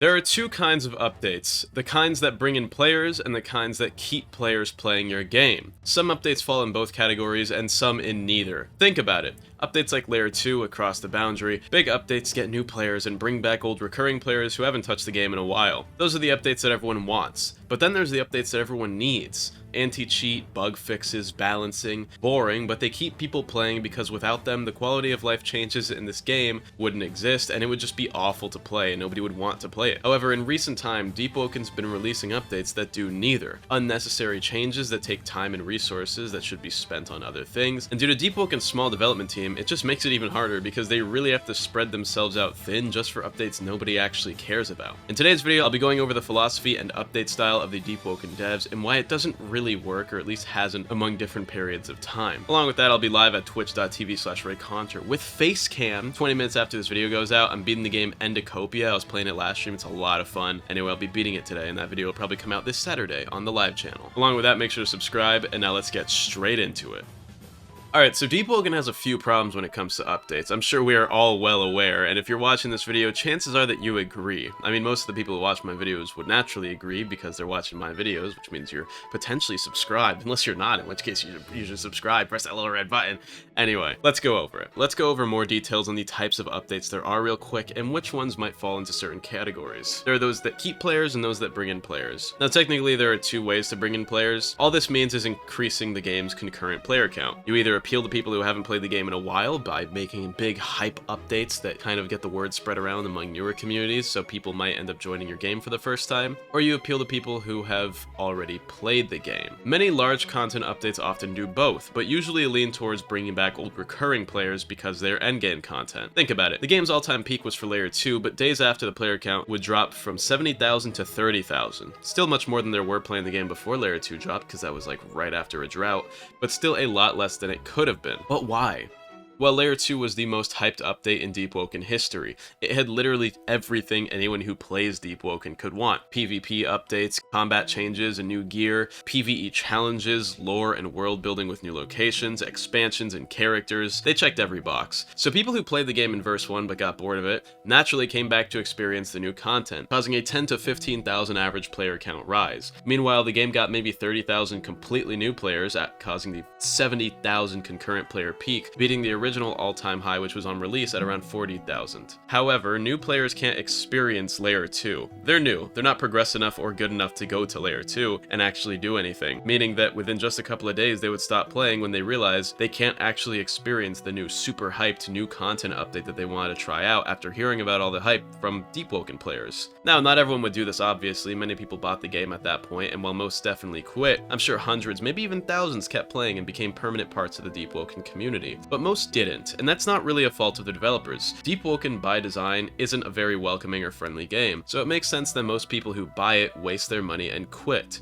There are two kinds of updates, the kinds that bring in players and the kinds that keep players playing your game. Some updates fall in both categories and some in neither. Think about it. Updates like Layer 2, Across the Boundary, big updates get new players and bring back old recurring players who haven't touched the game in a while. Those are the updates that everyone wants. But then there's the updates that everyone needs. Anti-cheat, bug fixes, balancing, boring, but they keep people playing because without them, the quality of life changes in this game wouldn't exist and it would just be awful to play and nobody would want to play it. However, in recent time, Deepwoken's been releasing updates that do neither. Unnecessary changes that take time and resources that should be spent on other things, and due to Deepwoken's small development team, it just makes it even harder because they really have to spread themselves out thin just for updates nobody actually cares about. In today's video, I'll be going over the philosophy and update style of the Deepwoken devs and why it doesn't really work, or at least hasn't, among different periods of time. Along with that, I'll be live at twitch.tv/Reaconteur with Facecam 20 minutes after this video goes out. I'm beating the game Endocopia. I was playing it last stream. It's a lot of fun. Anyway, I'll be beating it today, and that video will probably come out this Saturday on the live channel. Along with that, make sure to subscribe, and now let's get straight into it. Alright, so Deepwoken has a few problems when it comes to updates. I'm sure we are all well aware, and if you're watching this video, chances are that you agree. I mean, most of the people who watch my videos would naturally agree because they're watching my videos, which means you're potentially subscribed, unless you're not, in which case you should subscribe, press that little red button. Anyway, let's go over it. Let's go over more details on the types of updates there are real quick, and which ones might fall into certain categories. There are those that keep players and those that bring in players. Now, technically, there are two ways to bring in players. All this means is increasing the game's concurrent player count. You either appeal to people who haven't played the game in a while by making big hype updates that kind of get the word spread around among newer communities so people might end up joining your game for the first time, or you appeal to people who have already played the game. Many large content updates often do both, but usually lean towards bringing back old recurring players because they're endgame content. Think about it. The game's all-time peak was for Layer 2, but days after the player count would drop from 70,000 to 30,000. Still much more than there were playing the game before Layer 2 dropped, because that was like right after a drought, but still a lot less than it could have been. But why? Well, Layer 2 was the most hyped update in Deepwoken history. It had literally everything anyone who plays Deepwoken could want. PvP updates, combat changes and new gear, PvE challenges, lore and world building with new locations, expansions and characters. They checked every box. So people who played the game in verse 1 but got bored of it naturally came back to experience the new content, causing a 10 to 15,000 average player count rise. Meanwhile, the game got maybe 30,000 completely new players, causing the 70,000 concurrent player peak, beating the original all-time high, which was on release at around 40,000. However, new players can't experience Layer 2. They're new, they're not progressed enough or good enough to go to Layer 2 and actually do anything, meaning that within just a couple of days they would stop playing when they realize they can't actually experience the new super hyped new content update that they wanted to try out after hearing about all the hype from Deepwoken players. Now, not everyone would do this obviously. Many people bought the game at that point, and while most definitely quit, I'm sure hundreds, maybe even thousands kept playing and became permanent parts of the Deepwoken community. But most didn't, and that's not really a fault of the developers. Deepwoken by design isn't a very welcoming or friendly game, so it makes sense that most people who buy it waste their money and quit.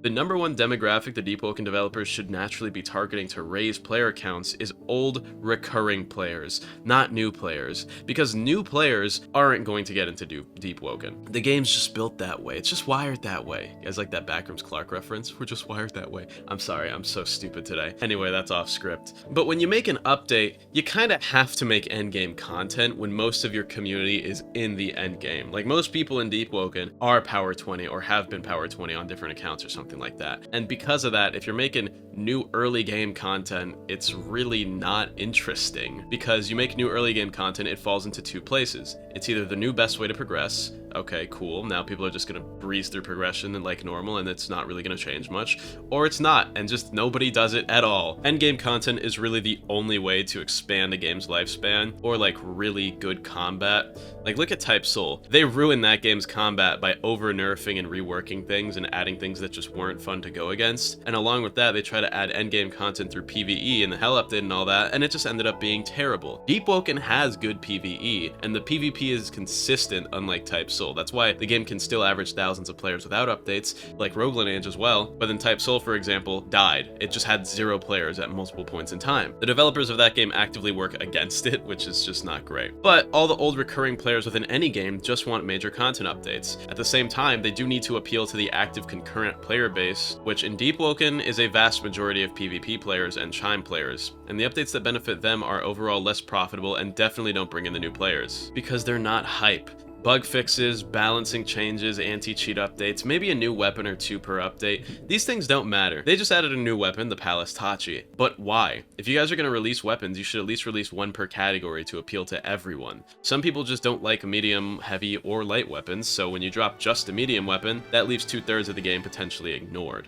The number one demographic the Deepwoken developers should naturally be targeting to raise player counts is old, recurring players, not new players, because new players aren't going to get into Deepwoken. The game's just built that way. It's just wired that way. You guys like that Backrooms Clark reference? We're just wired that way. I'm sorry, I'm so stupid today. Anyway, that's off script. But when you make an update, you kind of have to make endgame content when most of your community is in the endgame. Like, most people in Deepwoken are Power 20 or have been Power 20 on different accounts or something like that. And because of that, if you're making new early game content, it's really not interesting, because you make new early game content, it falls into two places. It's either the new best way to progress. Okay, cool. Now people are just gonna breeze through progression and like normal, and it's not really gonna change much. Or it's not, and just nobody does it at all. Endgame content is really the only way to expand a game's lifespan, or like really good combat. Like, look at Type Soul. They ruined that game's combat by over-nerfing and reworking things and adding things that just weren't fun to go against. And along with that, they try to add endgame content through PvE and the Hell update and all that, and it just ended up being terrible. Deepwoken has good PvE, and the PvP is consistent, unlike Type Soul. That's why the game can still average thousands of players without updates, like ROBLOX as well. But then Type Soul, for example, died. It just had 0 players at multiple points in time. The developers of that game actively work against it, which is just not great. But all the old recurring players within any game just want major content updates. At the same time, they do need to appeal to the active concurrent player base, which in Deepwoken is a vast majority of PvP players and Chime players. And the updates that benefit them are overall less profitable and definitely don't bring in the new players, because they're not hype. Bug fixes, balancing changes, anti-cheat updates, maybe a new weapon or two per update. These things don't matter. They just added a new weapon, the Palace Tachi. But why? If you guys are going to release weapons, you should at least release one per category to appeal to everyone. Some people just don't like medium, heavy, or light weapons, so when you drop just a medium weapon, that leaves 2/3 of the game potentially ignored.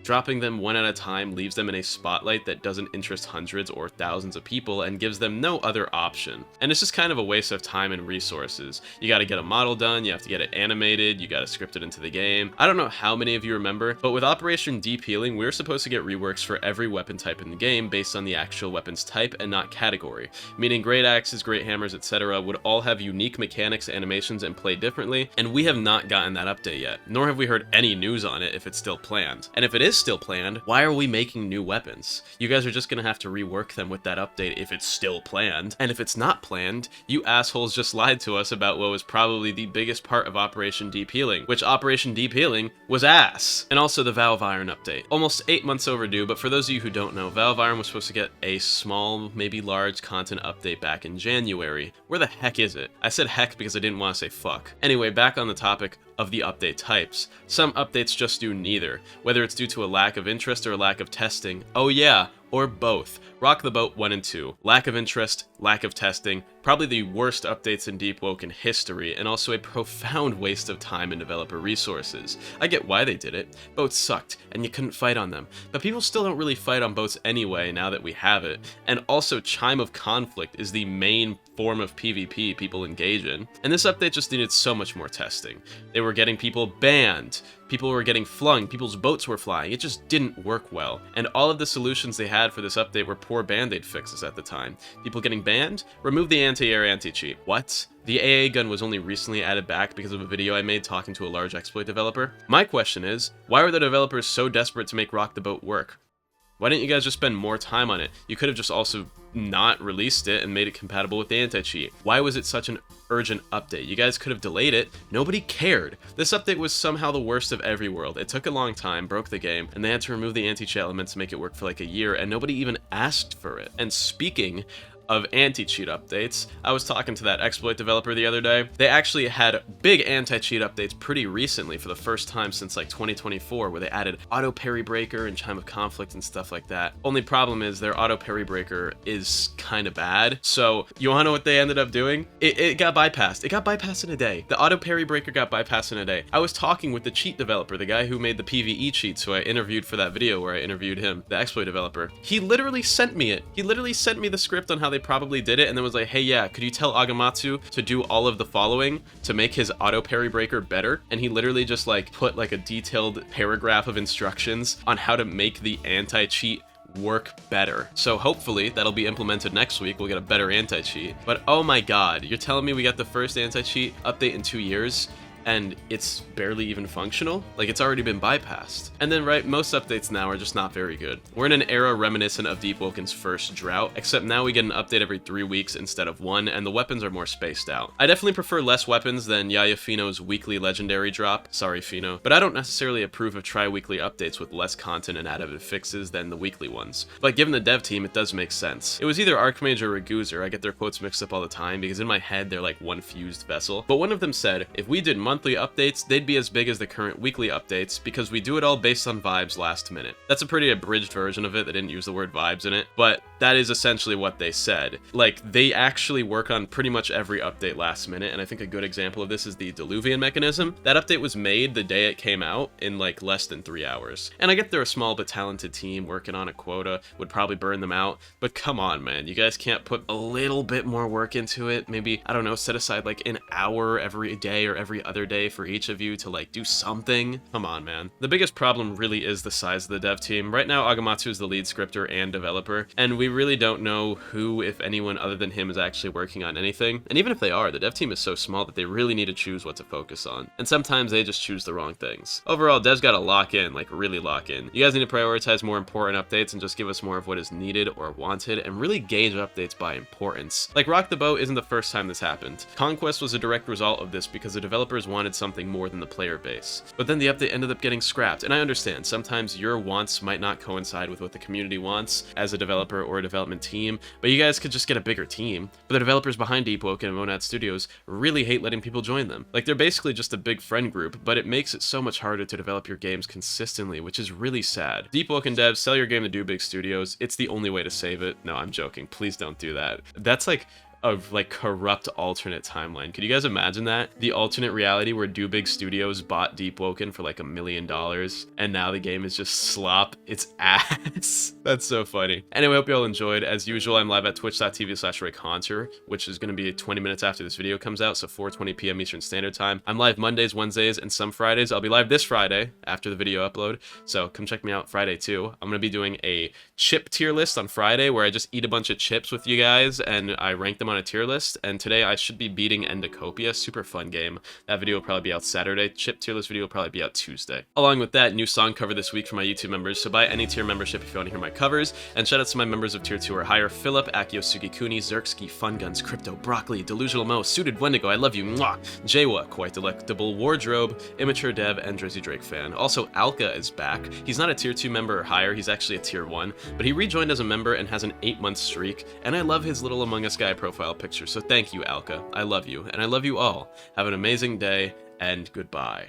Dropping them one at a time leaves them in a spotlight that doesn't interest hundreds or thousands of people and gives them no other option. And it's just kind of a waste of time and resources. You gotta get a model done, you have to get it animated, you gotta script it into the game. I don't know how many of you remember, but with Operation Deep Healing, we were supposed to get reworks for every weapon type in the game based on the actual weapon's type and not category. Meaning great axes, great hammers, etc. would all have unique mechanics, animations, and play differently, and we have not gotten that update yet. Nor have we heard any news on it if it's still planned. And if it is still planned, why are we making new weapons? You guys are just gonna have to rework them with that update if it's still planned. And if it's not planned, you assholes just lied to us about what was probably the biggest part of Operation Deep Healing, which Operation Deep Healing was ass. And also the Valve Iron update. Almost 8 months overdue, but for those of you who don't know, Valve Iron was supposed to get a small, maybe large content update back in January. Where the heck is it? I said heck because I didn't want to say fuck. Anyway, back on the topic of the update types. Some updates just do neither, whether it's due to a lack of interest or a lack of testing. Oh yeah, or both. Rock the Boat 1 and 2. Lack of interest, lack of testing, probably the worst updates in Deepwoken history, and also a profound waste of time and developer resources. I get why they did it. Boats sucked, and you couldn't fight on them. But people still don't really fight on boats anyway now that we have it. And also, Chime of Conflict is the main form of PvP people engage in. And this update just needed so much more testing. They were getting people banned. People were getting flung, people's boats were flying, it just didn't work well. And all of the solutions they had for this update were poor band-aid fixes at the time. People getting banned? Remove the anti-air anti-cheat. What? The AA gun was only recently added back because of a video I made talking to a large exploit developer? My question is, why were the developers so desperate to make Rock the Boat work? Why didn't you guys just spend more time on it? You could have just also not released it and made it compatible with the anti-cheat. Why was it such an urgent update? You guys could have delayed it. Nobody cared. This update was somehow the worst of every world. It took a long time, broke the game, and they had to remove the anti-cheat elements to make it work for like a year, and nobody even asked for it. And speaking of anti-cheat updates, I was talking to that exploit developer the other day. They actually had big anti-cheat updates pretty recently for the first time since like 2024, where they added auto parry breaker and Chime of Conflict and stuff like that. Only problem is their auto parry breaker is kind of bad. So you wanna know what they ended up doing? It got bypassed. It got bypassed in a day. The auto parry breaker got bypassed in a day. I was talking with the cheat developer, the guy who made the PvE cheats, who I interviewed for that video where I interviewed him, the exploit developer. He literally sent me it. He literally sent me the script on how they probably did it, and then was like, hey, yeah, could you tell Agamatsu to do all of the following to make his auto parry breaker better? And he literally just like put like a detailed paragraph of instructions on how to make the anti-cheat work better. So hopefully that'll be implemented next week. We'll get a better anti-cheat. But oh my god, you're telling me we got the first anti-cheat update in 2 years? And it's barely even functional? Like, it's already been bypassed. And then, right, most updates now are just not very good. We're in an era reminiscent of Deepwoken's first drought, except now we get an update every 3 weeks instead of 1, and the weapons are more spaced out. I definitely prefer less weapons than Yaya Fino's weekly legendary drop. Sorry, Fino. But I don't necessarily approve of tri-weekly updates with less content and additive fixes than the weekly ones. But given the dev team, it does make sense. It was either Archmage or Raguzer. I get their quotes mixed up all the time because in my head, they're like one fused vessel. But one of them said, if we did monthly updates, they'd be as big as the current weekly updates because we do it all based on vibes last minute. That's a pretty abridged version of it. They didn't use the word vibes in it, but that is essentially what they said. Like, they actually work on pretty much every update last minute, and I think a good example of this is the Diluvian mechanism. That update was made the day it came out in like less than 3 hours. And I get they're a small but talented team working on a quota, would probably burn them out, but come on, man, you guys can't put a little bit more work into it? Maybe, I don't know, set aside like an hour every day or every other day for each of you to like do something? Come on, man. The biggest problem really is the size of the dev team. Right now, Agamatsu is the lead scripter and developer, and we really don't know who, if anyone other than him, is actually working on anything. And even if they are, the dev team is so small that they really need to choose what to focus on. And sometimes they just choose the wrong things. Overall, devs gotta lock in, like really lock in. You guys need to prioritize more important updates and just give us more of what is needed or wanted, and really gauge updates by importance. Like Rock the Boat isn't the first time this happened. Conquest was a direct result of this because the developers wanted something more than the player base. But then the update ended up getting scrapped, and I understand, sometimes your wants might not coincide with what the community wants as a developer or a development team, but you guys could just get a bigger team. But the developers behind Deepwoken and Monad Studios really hate letting people join them. Like, they're basically just a big friend group, but it makes it so much harder to develop your games consistently, which is really sad. Deepwoken devs, sell your game to Do Big Studios. It's the only way to save it. No, I'm joking. Please don't do that. That's like of like corrupt alternate timeline. Could you guys imagine that? The alternate reality where Do Big Studios bought Deepwoken for like $1 million and now the game is just slop. It's ass. That's so funny. Anyway, I hope you all enjoyed. As usual, I'm live at twitch.tv/Reaconteur, which is going to be 20 minutes after this video comes out, so 4:20 p.m. Eastern Standard Time. I'm live Mondays, Wednesdays, and some Fridays. I'll be live this Friday after the video upload, so come check me out Friday too. I'm going to be doing a chip tier list on Friday where I just eat a bunch of chips with you guys and I rank them on a tier list, and today I should be beating Endocopia. Super fun game. That video will probably be out Saturday. Chip tier list video will probably be out Tuesday. Along with that, new song cover this week for my YouTube members, so buy any tier membership if you want to hear my covers, and shout out to my members of tier 2 or higher: Philip, Akio Sugikuni, Zerksky, Fun Guns, Crypto, Broccoli, Delusional Mo, Suited Wendigo, I love you, mwah, Jawa, Quite Delectable, Wardrobe, Immature Dev, and Drizzy Drake Fan. Also, Alka is back. He's not a tier 2 member or higher, he's actually a tier 1, but he rejoined as a member and has an 8-month streak, and I love his little Among Us guy profile picture, so thank you, Alka. I love you, and I love you all. Have an amazing day, and goodbye.